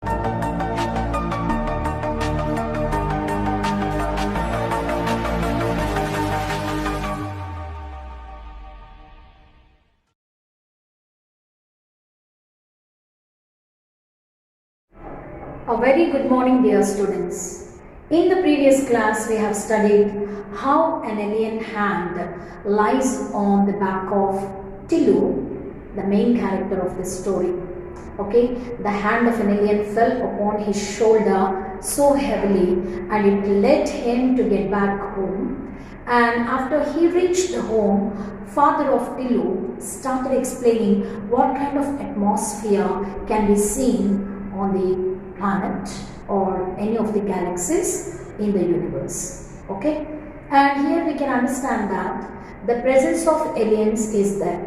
A very good morning, dear students. In the previous class, we have studied how an alien hand lies on the back of Tilu, the main character of this story. Okay, the hand of an alien fell upon his shoulder so heavily and it led him to get back home. And after he reached home, father of Tilu started explaining what kind of atmosphere can be seen on the planet or any of the galaxies in the universe. Okay, and here we can understand that the presence of aliens is there.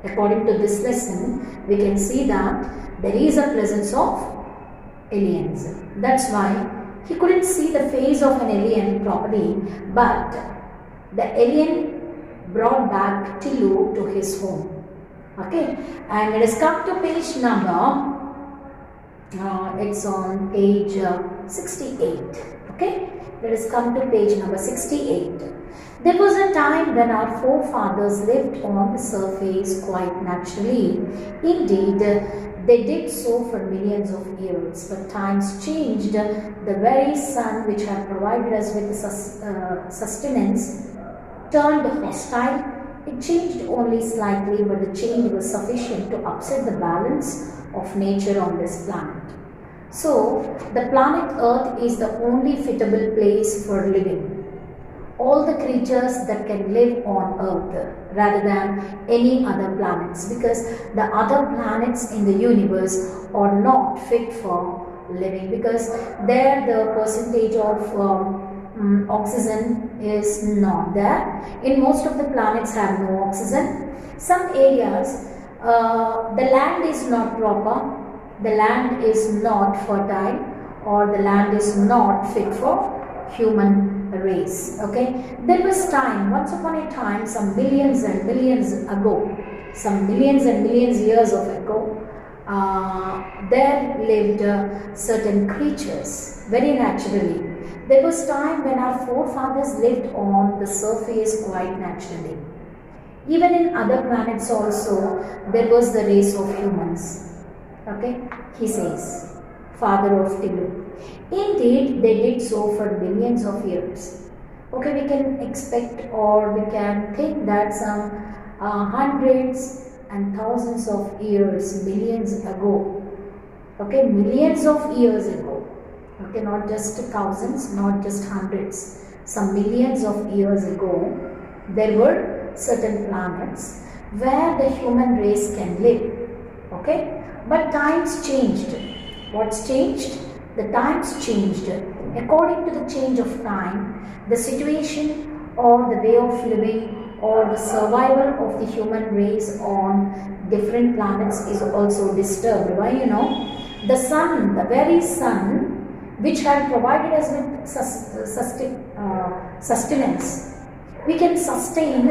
According to this lesson, we can see that there is a presence of aliens. That's why he couldn't see the face of an alien properly, but the alien brought back Tilu to his home. Okay, and let us come to page number it's on page 68. Okay, let us come to page number 68. There was a time when our forefathers lived on the surface quite naturally. Indeed, they did so for millions of years, but times changed. The very sun which had provided us with sustenance turned hostile. It changed only slightly, but the change was sufficient to upset the balance of nature on this planet. So, the planet Earth is the only fitable place for living. All the creatures that can live on Earth rather than any other planets, because the other planets in the universe are not fit for living, because there the percentage of oxygen is not there. In most of the planets have no oxygen. Some areas the land is not proper, the land is not fertile, or the land is not fit for human race. Okay, there was time, once upon a time, some millions and millions ago, some millions and millions years of ago, there lived certain creatures very naturally. There was time when our forefathers lived on the surface quite naturally. Even in other planets also, there was the race of humans. Okay, he says, father of Tilu. Indeed, they did so for millions of years. Okay, we can expect or we can think that some hundreds and thousands of years, millions ago. Okay, millions of years ago. Okay, not just thousands, not just hundreds. Some millions of years ago, there were certain planets where the human race can live. Okay, but times changed. What's changed? The times changed. According to the change of time, the situation or the way of living or the survival of the human race on different planets is also disturbed. Why? You know, the sun, the very sun which had provided us with sustenance, we can sustain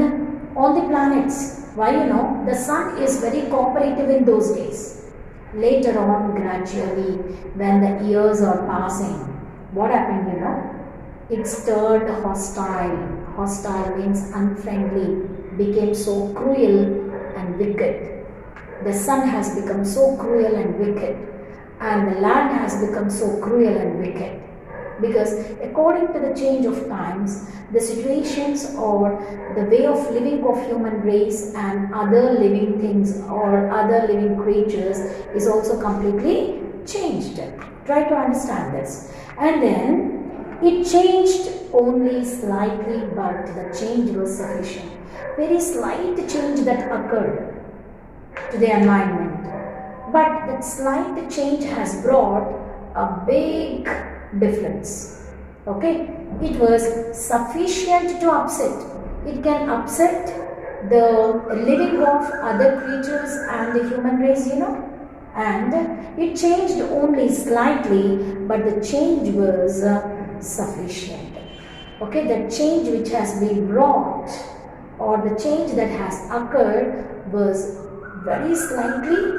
on the planets. Why? You know, the sun is very cooperative in those days. Later on, gradually, when the years are passing, what happened, you know? It's turned hostile. Hostile means unfriendly, became so cruel and wicked. The sun has become so cruel and wicked, and the land has become so cruel and wicked. Because according to the change of times, the situations or the way of living of human race and other living things or other living creatures is also completely changed. Try to understand this. And then it changed only slightly, but the change was sufficient. Very slight change that occurred to the environment. But that slight change has brought a big difference. Okay, it was sufficient to upset. It can upset the living of other creatures and the human race, you know. And it changed only slightly, but the change was sufficient. Okay, the change which has been brought or the change that has occurred was very slightly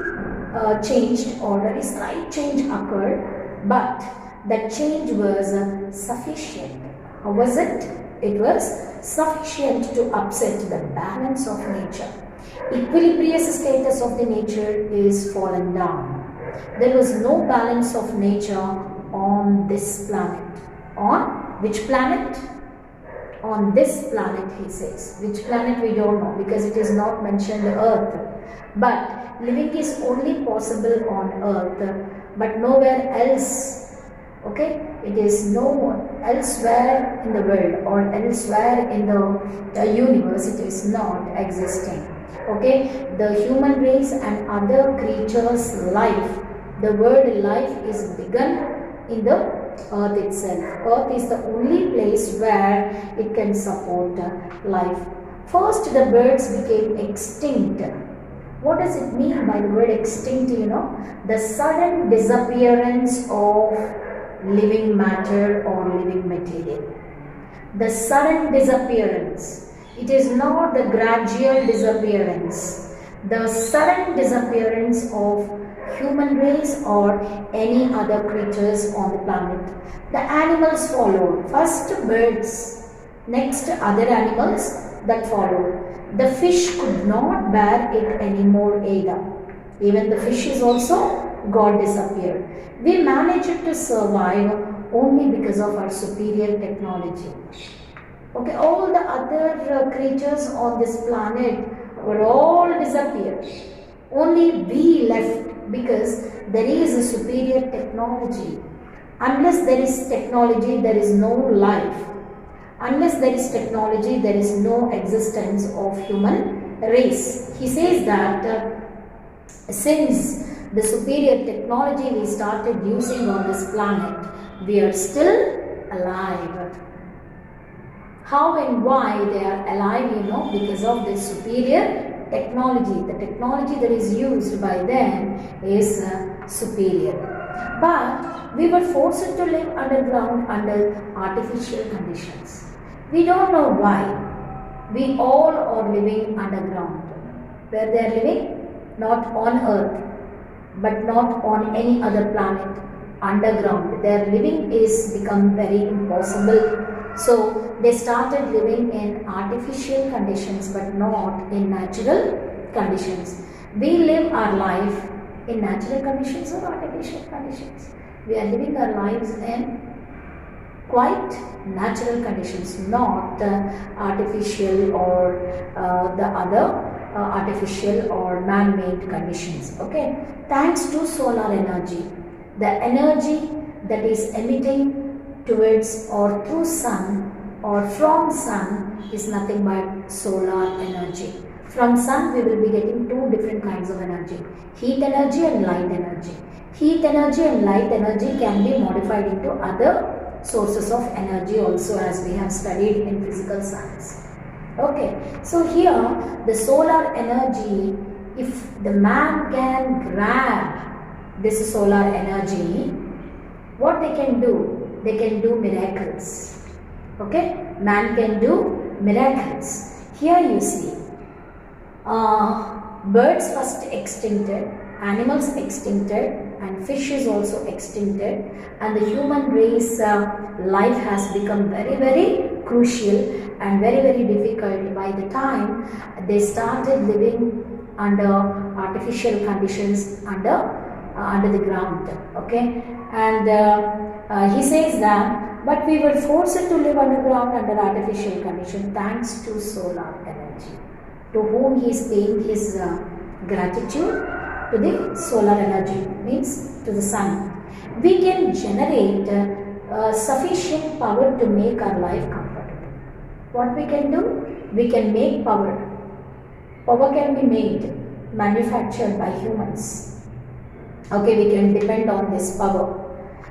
changed, or very slight change occurred, but that change was sufficient. How was it? It was sufficient to upset the balance of nature. Equilibrious status of the nature is fallen down. There was no balance of nature on this planet. On which planet? On this planet, he says. Which planet we don't know, because it is not mentioned Earth. But living is only possible on Earth, but nowhere else. Okay, it is no elsewhere in the world or elsewhere in the universe. It is not existing. Okay, the human race and other creatures' life, the word life is begun in the earth itself. Earth is the only place where it can support life. First, the birds became extinct. What does it mean by the word extinct? You know, the sudden disappearance of living matter or living material. The sudden disappearance. It is not the gradual disappearance. The sudden disappearance of human race or any other creatures on the planet. The animals followed. First birds, next other animals that followed. The fish could not bear it anymore either. Even the fish is also got disappeared. We managed to survive only because of our superior technology. Okay, all the other creatures on this planet were all disappeared. Only we left because there is a superior technology. Unless there is technology, there is no life. Unless there is technology, there is no existence of human race. He says that since the superior technology we started using on this planet, we are still alive. How and why they are alive, you know, because of this superior technology. The technology that is used by them is superior. But we were forced to live underground under artificial conditions. We don't know why. We all are living underground. Where they are living? Not on Earth, but not on any other planet. Underground. Their living is become very impossible. So they started living in artificial conditions, but not in natural conditions. We live our life in natural conditions or artificial conditions. We are living our lives in quite natural conditions, not artificial or the other artificial or man-made conditions. Okay, thanks to solar energy, the energy that is emitting towards or through sun or from sun is nothing but solar energy. From sun we will be getting two different kinds of energy, heat energy and light energy. Heat energy and light energy can be modified into other sources of energy also, as we have studied in physical science. Okay, so here the solar energy, if the man can grab this solar energy, what they can do? They can do miracles. Okay, man can do miracles. Here you see, birds first extincted, animals extincted, and fish is also extincted, and the human race life has become very, very crucial and very, very difficult by the time they started living under artificial conditions under the ground. Okay, and he says that, but we were forced to live underground under artificial conditions thanks to solar energy, to whom he is paying his gratitude. To the solar energy, means to the sun. We can generate sufficient power to make our life comfortable. What we can do? We can make power. Power can be made, manufactured by humans. Okay, we can depend on this power.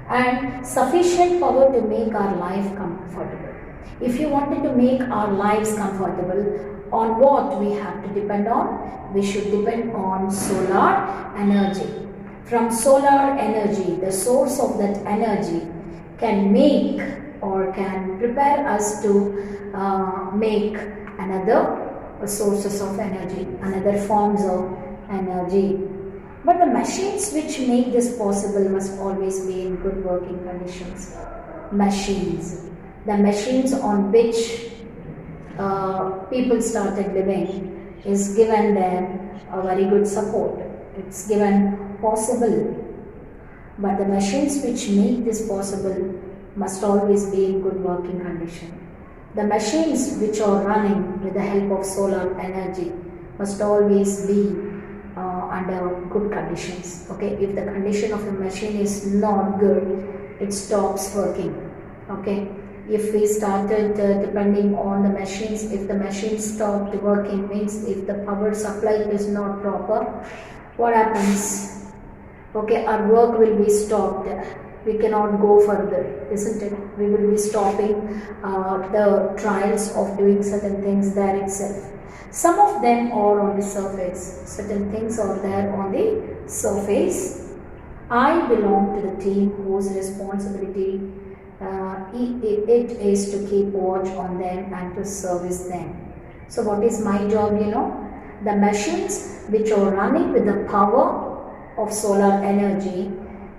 And sufficient power to make our life comfortable. If you wanted to make our lives comfortable, on what we have to depend on? We should depend on solar energy. From solar energy, the source of that energy can make or can prepare us to make another sources of energy, another forms of energy. But the machines which make this possible must always be in good working conditions. Machines. The machines on which people started living is given them a very good support. It's given possible. But the machines which make this possible must always be in good working condition. The machines which are running with the help of solar energy must always be under good conditions. Okay, if the condition of the machine is not good, it stops working. Okay, if we started depending on the machines, if the machine stopped working, means if the power supply is not proper, what happens? Okay, our work will be stopped. We cannot go further, isn't it? We will be stopping the trials of doing certain things there itself. Some of them are on the surface. Certain things are there on the surface. I belong to the team whose responsibility it is to keep watch on them and to service them. So what is my job, you know? The machines which are running with the power of solar energy,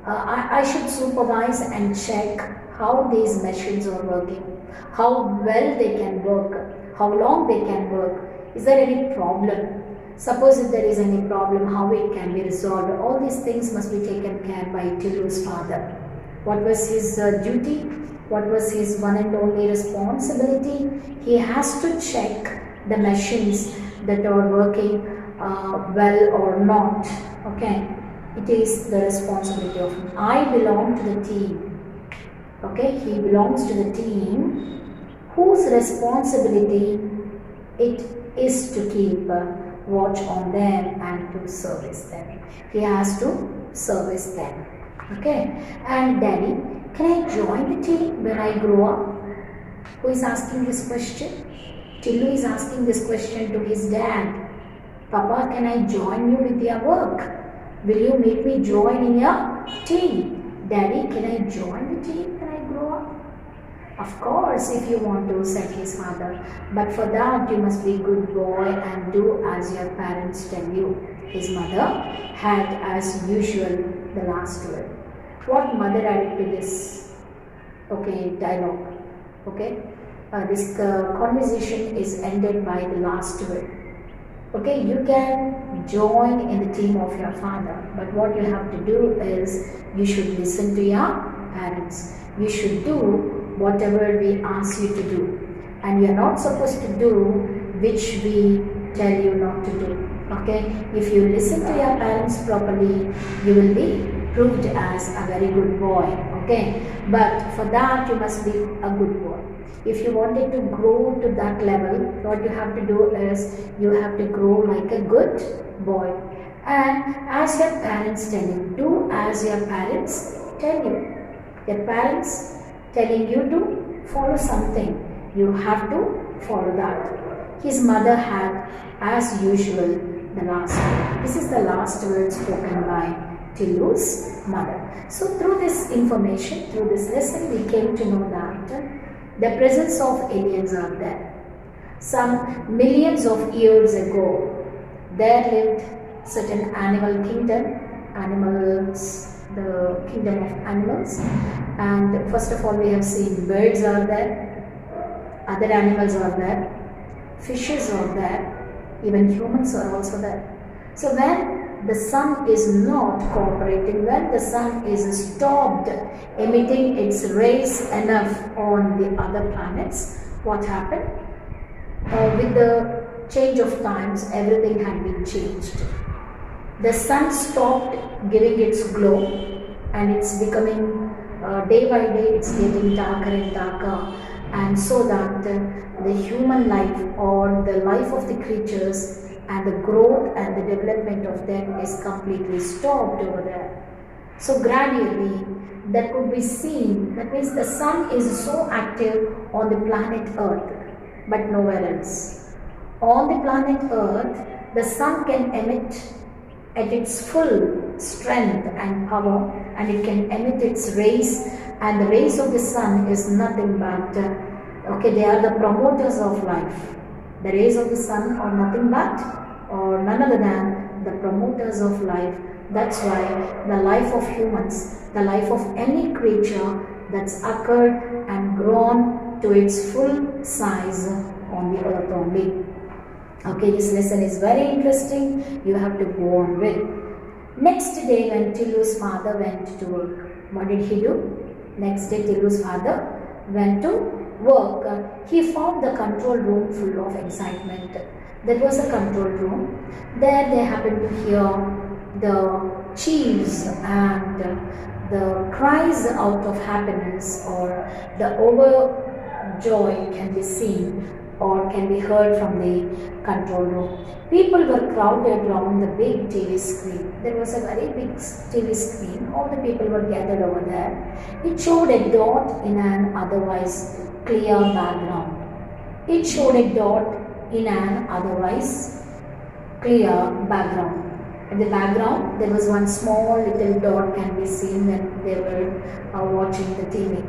I should supervise and check how these machines are working, how well they can work, how long they can work. Is there any problem? Suppose if there is any problem, how it can be resolved. All these things must be taken care by Tilu's father. What was his duty? What was his one and only responsibility? He has to check the machines that are working well or not. Okay, it is the responsibility of him. I belong to the team. Okay, he belongs to the team whose responsibility it is to keep watch on them and to service them. He has to service them. Okay, and Daddy, can I join the team when I grow up? Who is asking this question? Tilu is asking this question to his dad. Papa, can I join you with your work? Will you make me join in your team? Daddy, can I join the team when I grow up? Of course, if you want to, said his father. But for that, you must be a good boy and do as your parents tell you. His mother had, as usual, the last word. What mother added to this? Okay, dialogue. Okay, this conversation is ended by the last word. Okay, you can join in the team of your father, but what you have to do is you should listen to your parents. You should do whatever we ask you to do, and you are not supposed to do which we tell you not to do. Okay, if you listen to your parents properly, you will be proved as a very good boy. Okay, but for that you must be a good boy. If you wanted to grow to that level, what you have to do is you have to grow like a good boy, and as your parents tell you, do as your parents tell you. Your parents telling you to follow something, you have to follow that. His mother had, as usual, the last word. This is the last word spoken by Tilu's mother. So through this information, through this lesson, we came to know that the presence of aliens are there. Some millions of years ago, there lived certain animal kingdom, the kingdom of animals. And first of all, we have seen birds are there, other animals are there, fishes are there, even humans are also there. So when the sun is not cooperating, when the sun is stopped emitting its rays enough on the other planets, what happened? With the change of times, everything had been changed. The sun stopped giving its glow, and it's becoming day by day it's getting darker and darker, and so that the human life or the life of the creatures and the growth and the development of them is completely stopped over there. So gradually that could be seen. That means the sun is so active on the planet Earth, but nowhere else. On the planet Earth, the sun can emit at its full strength and power, and it can emit its rays, and the rays of the sun is nothing but they are the promoters of life. The rays of the sun are nothing but, or none other than, the promoters of life, That's why the life of humans, the life of any creature that's occurred and grown to its full size on the earth only. Okay, this lesson is very interesting. You have to go on with. Next day when Tilu's father went to work, what did he do? Next day Tilu's father went to work. He found the control room full of excitement. There was a control room. There they happened to hear the cheers and the cries out of happiness, or the overjoy can be seen or can be heard from the control room. People were crowded around the big TV screen. There was a very big TV screen. All the people were gathered over there. It showed a dot in an otherwise clear background. It showed a dot in an otherwise clear background. In the background, there was one small little dot can be seen when they were watching the TV.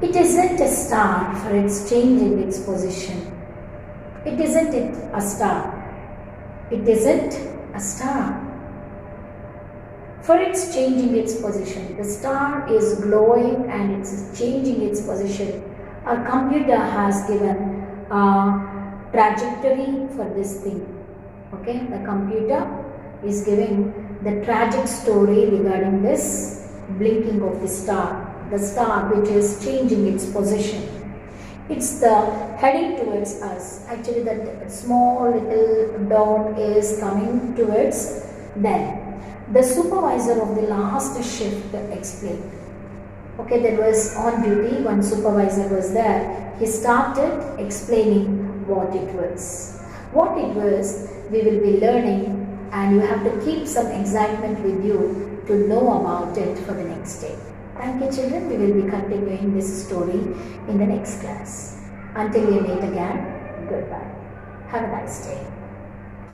It isn't a star, for it's changing its position. It isn't a star. It isn't a star, for it's changing its position. The star is glowing and it's changing its position. Our computer has given a trajectory for this thing. Okay, the computer is giving the tragic story regarding this blinking of the star which is changing its position. It's the heading towards us. Actually, that small little dot is coming towards them. The supervisor of the last shift explained. Okay, there was on duty, one supervisor was there. He started explaining what it was. What it was, we will be learning, and you have to keep some excitement with you to know about it for the next day. Thank you, children. We will be continuing this story in the next class. Until we meet again, goodbye. Have a nice day.